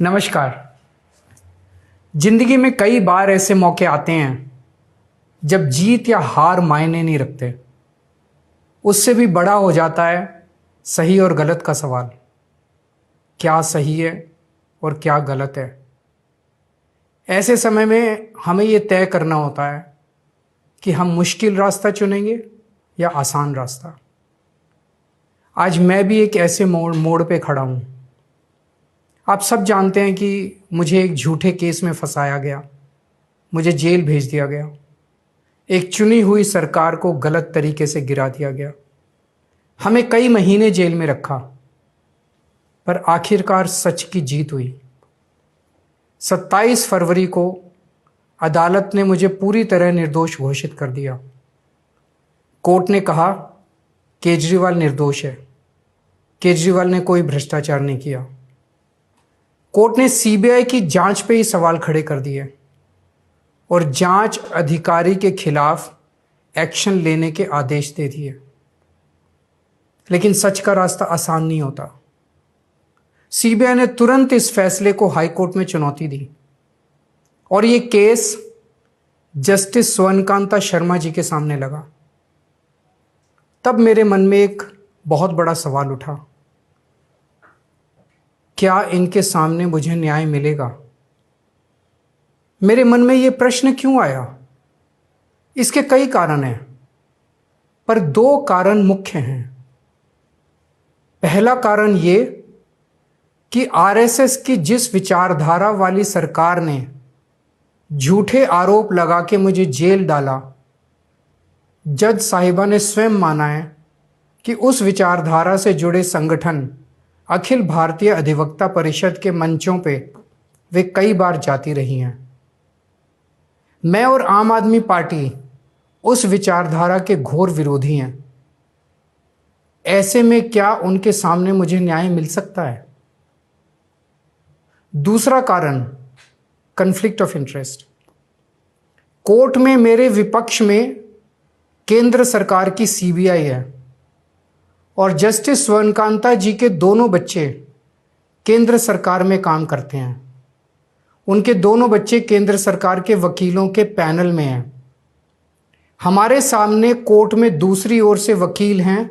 नमस्कार। जिंदगी में कई बार ऐसे मौके आते हैं जब जीत या हार मायने नहीं रखते। उससे भी बड़ा हो जाता है सही और गलत का सवाल। क्या सही है और क्या गलत है? ऐसे समय में हमें ये तय करना होता है कि हम मुश्किल रास्ता चुनेंगे या आसान रास्ता। आज मैं भी एक ऐसे मोड़ पे खड़ा हूँ। आप सब जानते हैं कि मुझे एक झूठे केस में फंसाया गया, मुझे जेल भेज दिया गया, एक चुनी हुई सरकार को गलत तरीके से गिरा दिया गया, हमें कई महीने जेल में रखा, पर आखिरकार सच की जीत हुई। 27 फरवरी को अदालत ने मुझे पूरी तरह निर्दोष घोषित कर दिया। कोर्ट ने कहा केजरीवाल निर्दोष है, केजरीवाल ने कोई भ्रष्टाचार नहीं किया। कोर्ट ने सीबीआई की जांच पे ही सवाल खड़े कर दिए और जांच अधिकारी के खिलाफ एक्शन लेने के आदेश दे दिए। लेकिन सच का रास्ता आसान नहीं होता। सीबीआई ने तुरंत इस फैसले को हाई कोर्ट में चुनौती दी और ये केस जस्टिस स्वर्णकांता शर्मा जी के सामने लगा। तब मेरे मन में एक बहुत बड़ा सवाल उठा, क्या इनके सामने मुझे न्याय मिलेगा? मेरे मन में यह प्रश्न क्यों आया? इसके कई कारण हैं, पर 2 कारण मुख्य हैं। पहला कारण यह कि आरएसएस की जिस विचारधारा वाली सरकार ने झूठे आरोप लगा के मुझे जेल डाला, जज साहिबा ने स्वयं माना है कि उस विचारधारा से जुड़े संगठन अखिल भारतीय अधिवक्ता परिषद के मंचों पे वे कई बार जाती रही हैं। मैं और आम आदमी पार्टी उस विचारधारा के घोर विरोधी हैं। ऐसे में क्या उनके सामने मुझे न्याय मिल सकता है? दूसरा कारण कॉन्फ्लिक्ट ऑफ इंटरेस्ट। कोर्ट में मेरे विपक्ष में केंद्र सरकार की सीबीआई है और जस्टिस स्वर्णकांता जी के दोनों बच्चे केंद्र सरकार में काम करते हैं। उनके दोनों बच्चे केंद्र सरकार के वकीलों के पैनल में हैं। हमारे सामने कोर्ट में दूसरी ओर से वकील हैं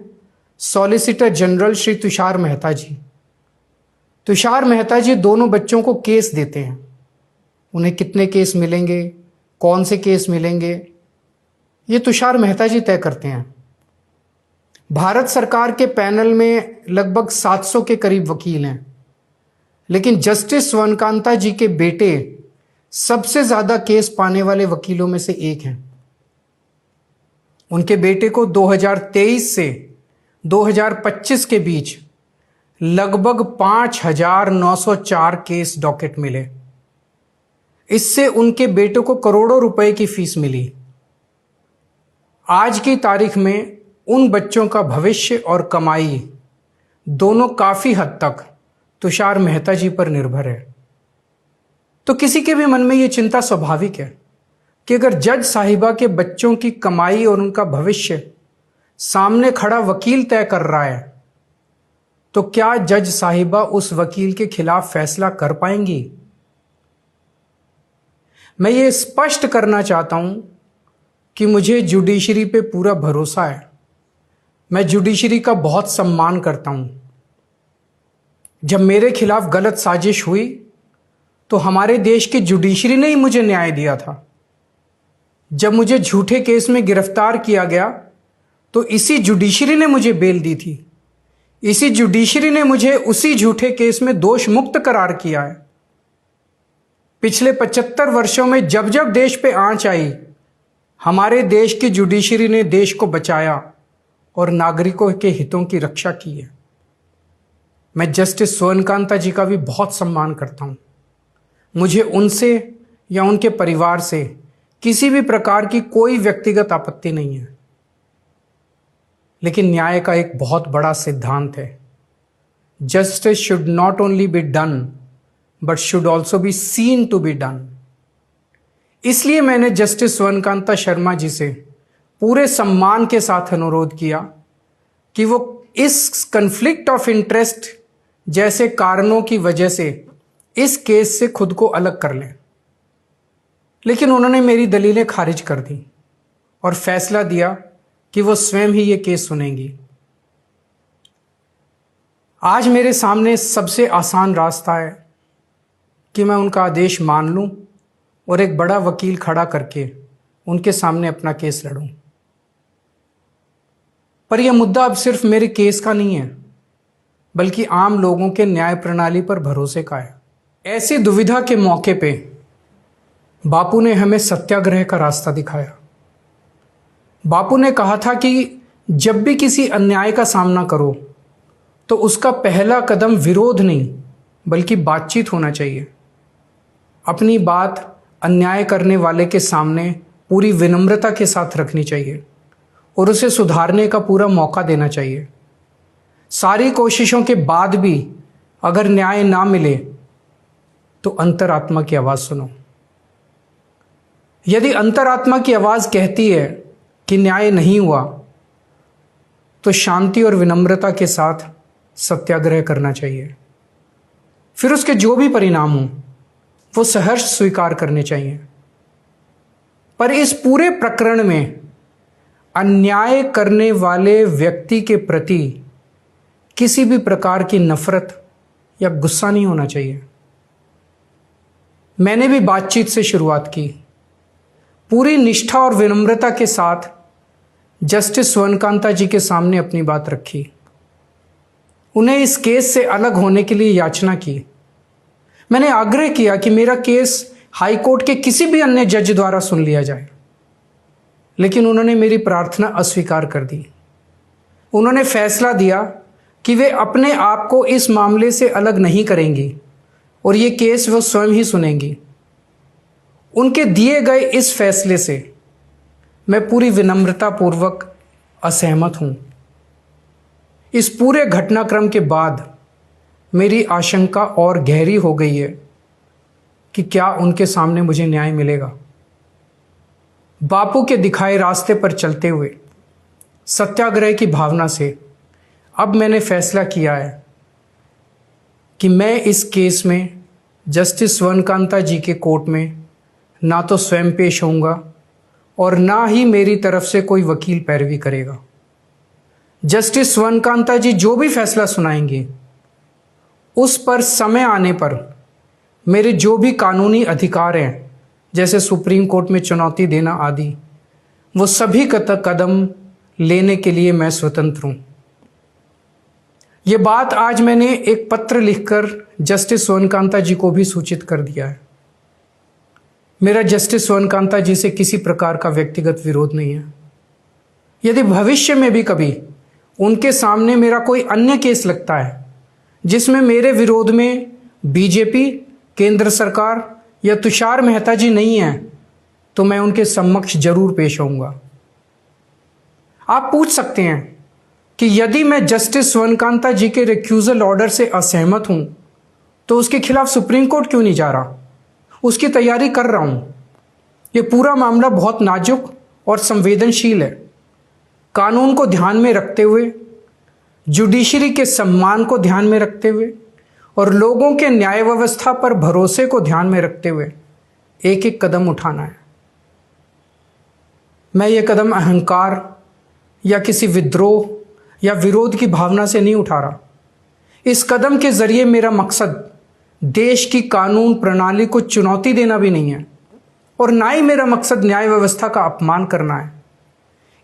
सॉलिसिटर जनरल श्री तुषार मेहता जी। तुषार मेहता जी दोनों बच्चों को केस देते हैं। उन्हें कितने केस मिलेंगे, कौन से केस मिलेंगे, ये तुषार मेहता जी तय करते हैं। भारत सरकार के पैनल में लगभग 700 के करीब वकील हैं, लेकिन जस्टिस स्वर्णकांता जी के बेटे सबसे ज्यादा केस पाने वाले वकीलों में से एक हैं। उनके बेटे को 2023 से 2025 के बीच लगभग 5,904 केस डॉकेट मिले। इससे उनके बेटे को करोड़ों रुपए की फीस मिली। आज की तारीख में उन बच्चों का भविष्य और कमाई दोनों काफी हद तक तुषार मेहता जी पर निर्भर है। तो किसी के भी मन में यह चिंता स्वाभाविक है कि अगर जज साहिबा के बच्चों की कमाई और उनका भविष्य सामने खड़ा वकील तय कर रहा है, तो क्या जज साहिबा उस वकील के खिलाफ फैसला कर पाएंगी? मैं ये स्पष्ट करना चाहता हूं कि मुझे जुडिशरी पे पूरा भरोसा है। मैं जुडिशरी का बहुत सम्मान करता हूं। जब मेरे खिलाफ गलत साजिश हुई तो हमारे देश की जुडिशरी ने ही मुझे न्याय दिया था। जब मुझे झूठे केस में गिरफ्तार किया गया तो इसी जुडिशरी ने मुझे बेल दी थी। इसी जुडिशरी ने मुझे उसी झूठे केस में दोष मुक्त करार किया है। पिछले 75 वर्षों में जब जब देश पे आंच आई, हमारे देश की जुडिशरी ने देश को बचाया और नागरिकों के हितों की रक्षा की है। मैं जस्टिस स्वर्णकांता जी का भी बहुत सम्मान करता हूं। मुझे उनसे या उनके परिवार से किसी भी प्रकार की कोई व्यक्तिगत आपत्ति नहीं है। लेकिन न्याय का एक बहुत बड़ा सिद्धांत है, justice should not only be done but should also be seen to be done. इसलिए मैंने जस्टिस स्वर्णकांता शर्मा जी से पूरे सम्मान के साथ अनुरोध किया कि वो इस कन्फ्लिक्ट ऑफ इंटरेस्ट जैसे कारणों की वजह से इस केस से खुद को अलग कर लें, लेकिन उन्होंने मेरी दलीलें खारिज कर दी और फैसला दिया कि वो स्वयं ही ये केस सुनेंगी। आज मेरे सामने सबसे आसान रास्ता है कि मैं उनका आदेश मान लूं और एक बड़ा वकील खड़ा करके उनके सामने अपना केस लड़ूं। पर यह मुद्दा अब सिर्फ मेरे केस का नहीं है, बल्कि आम लोगों के न्याय प्रणाली पर भरोसे का है। ऐसी दुविधा के मौके पे बापू ने हमें सत्याग्रह का रास्ता दिखाया। बापू ने कहा था कि जब भी किसी अन्याय का सामना करो तो उसका पहला कदम विरोध नहीं बल्कि बातचीत होना चाहिए। अपनी बात अन्याय करने वाले के सामने पूरी विनम्रता के साथ रखनी चाहिए और उसे सुधारने का पूरा मौका देना चाहिए। सारी कोशिशों के बाद भी अगर न्याय ना मिले तो अंतरात्मा की आवाज़ सुनो। यदि अंतरात्मा की आवाज़ कहती है कि न्याय नहीं हुआ तो शांति और विनम्रता के साथ सत्याग्रह करना चाहिए। फिर उसके जो भी परिणाम हों वो सहर्ष स्वीकार करने चाहिए। पर इस पूरे प्रकरण में अन्याय करने वाले व्यक्ति के प्रति किसी भी प्रकार की नफरत या गुस्सा नहीं होना चाहिए। मैंने भी बातचीत से शुरुआत की, पूरी निष्ठा और विनम्रता के साथ जस्टिस स्वर्णकांता जी के सामने अपनी बात रखी। उन्हें इस केस से अलग होने के लिए याचना की। मैंने आग्रह किया कि मेरा केस हाई कोर्ट के किसी भी अन्य जज द्वारा सुन लिया जाए, लेकिन उन्होंने मेरी प्रार्थना अस्वीकार कर दी। उन्होंने फैसला दिया कि वे अपने आप को इस मामले से अलग नहीं करेंगी और ये केस वो स्वयं ही सुनेंगी। उनके दिए गए इस फैसले से मैं पूरी विनम्रता पूर्वक असहमत हूँ। इस पूरे घटनाक्रम के बाद मेरी आशंका और गहरी हो गई है कि क्या उनके सामने मुझे न्याय मिलेगा। बापू के दिखाए रास्ते पर चलते हुए सत्याग्रह की भावना से अब मैंने फैसला किया है कि मैं इस केस में जस्टिस स्वर्णकांता जी के कोर्ट में ना तो स्वयं पेश होऊंगा और ना ही मेरी तरफ से कोई वकील पैरवी करेगा। जस्टिस स्वर्णकांता जी जो भी फैसला सुनाएंगे उस पर समय आने पर मेरे जो भी कानूनी अधिकार हैं, जैसे सुप्रीम कोर्ट में चुनौती देना आदि, वो सभी कदम लेने के लिए मैं स्वतंत्र हूँ। ये बात आज मैंने एक पत्र लिखकर जस्टिस स्वर्णकांता जी को भी सूचित कर दिया है। मेरा जस्टिस स्वर्णकांता जी से किसी प्रकार का व्यक्तिगत विरोध नहीं है। यदि भविष्य में भी कभी उनके सामने मेरा कोई अन्य केस लगता है जिसमें मेरे विरोध में बीजेपी, केंद्र सरकार या तुषार मेहता जी नहीं हैं, तो मैं उनके समक्ष जरूर पेश होऊंगा। आप पूछ सकते हैं कि यदि मैं जस्टिस स्वर्णकांता जी के रिक्यूजल ऑर्डर से असहमत हूं तो उसके खिलाफ सुप्रीम कोर्ट क्यों नहीं जा रहा? उसकी तैयारी कर रहा हूं। यह पूरा मामला बहुत नाजुक और संवेदनशील है। कानून को ध्यान में रखते हुए, जुडिशरी के सम्मान को ध्यान में रखते हुए और लोगों के न्याय व्यवस्था पर भरोसे को ध्यान में रखते हुए एक एक कदम उठाना है। मैं ये कदम अहंकार या किसी विद्रोह या विरोध की भावना से नहीं उठा रहा। इस कदम के जरिए मेरा मकसद देश की कानून प्रणाली को चुनौती देना भी नहीं है और ना ही मेरा मकसद न्याय व्यवस्था का अपमान करना है।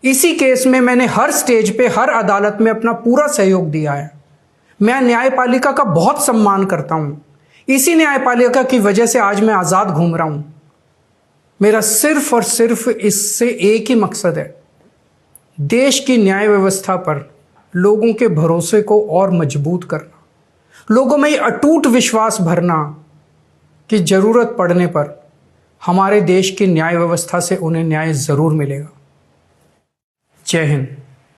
इसी केस में मैंने हर स्टेज पे, हर अदालत में अपना पूरा सहयोग दिया है। मैं न्यायपालिका का बहुत सम्मान करता हूं। इसी न्यायपालिका की वजह से आज मैं आज़ाद घूम रहा हूं। मेरा सिर्फ और सिर्फ इससे एक ही मकसद है, देश की न्याय व्यवस्था पर लोगों के भरोसे को और मजबूत करना, लोगों में ये अटूट विश्वास भरना कि जरूरत पड़ने पर हमारे देश की न्याय व्यवस्था से उन्हें न्याय जरूर मिलेगा। जय हिंद।